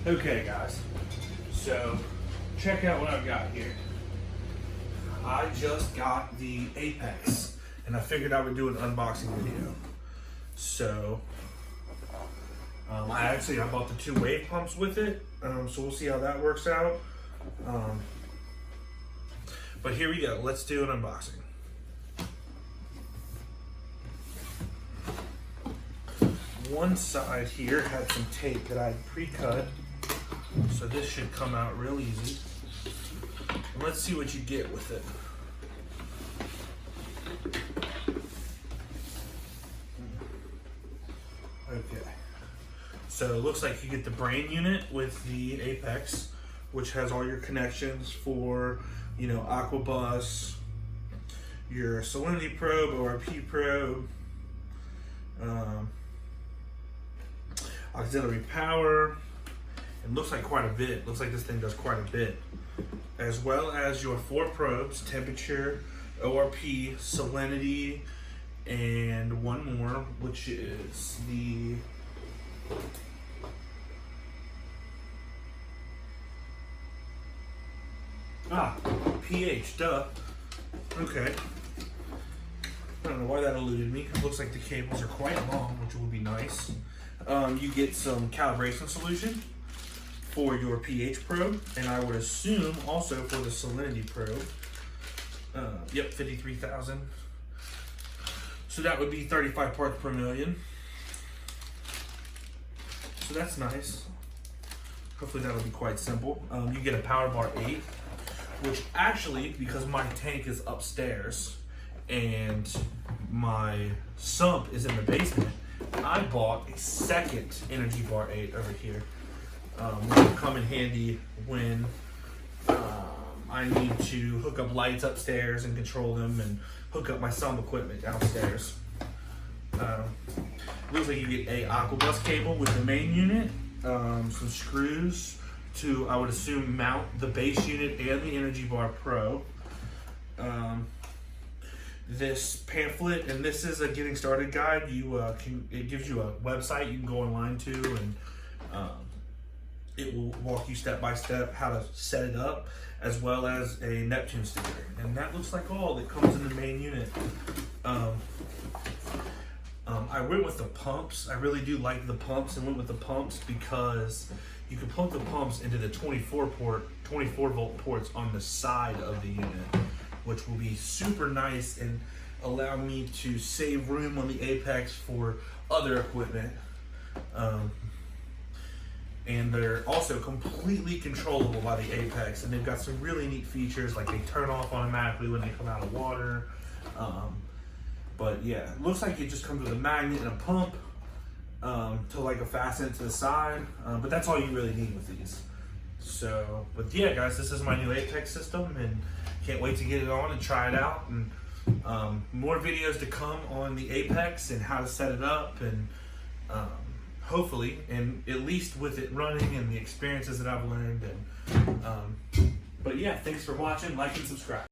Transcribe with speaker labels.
Speaker 1: Okay guys, so check out what I've got here. I just got the Apex and I figured I would do an unboxing video. So I bought the 2 wave pumps with it, so we'll see how that works out. But here we go, let's do an unboxing. One side here had some tape that I pre-cut, so this should come out real easy. And let's see what you get with it. Okay, so it looks like you get the brain unit with the Apex, which has all your connections for, you know, Aquabus, your salinity probe, ORP probe, auxiliary power. It looks like quite a bit. Looks like this thing does quite a bit. As well as your 4 probes, temperature, ORP, salinity, and one more, which is the pH, duh. Okay. I don't know why that eluded me. It looks like the cables are quite long, which will be nice. You get some calibration solution for your pH probe, and I would assume also for the salinity probe. Yep, 53,000. So that would be 35 parts per million. So that's nice. Hopefully that'll be quite simple. You get a power bar 8, which actually, because my tank is upstairs and my sump is in the basement, I bought a second energy bar 8 over here, which will come in handy when I need to hook up lights upstairs and control them, and hook up my sump equipment downstairs. Looks like you get a Aquabus cable with the main unit, some screws to, I would assume, mount the base unit and the Energy Bar Pro. This pamphlet, and this is a getting started guide. It gives you a website you can go online to, and it will walk you step by step how to set it up, as well as a Neptune sticker. And that looks like all that comes in the main unit. I went with the pumps. I really do like the pumps, and went with the pumps because you can plug the pumps into the 24 volt ports on the side of the unit, which will be super nice and allow me to save room on the Apex for other equipment. And they're also completely controllable by the Apex, and they've got some really neat features, like they turn off automatically when they come out of water. But yeah, it looks like it just comes with a magnet and a pump to like a fasten it to the side, but that's all you really need with these. So, but yeah guys, this is my new Apex system, and can't wait to get it on and try it out. And more videos to come on the Apex and how to set it up, and hopefully, and at least with it running and the experiences that I've learned. And but yeah, thanks for watching, like and subscribe.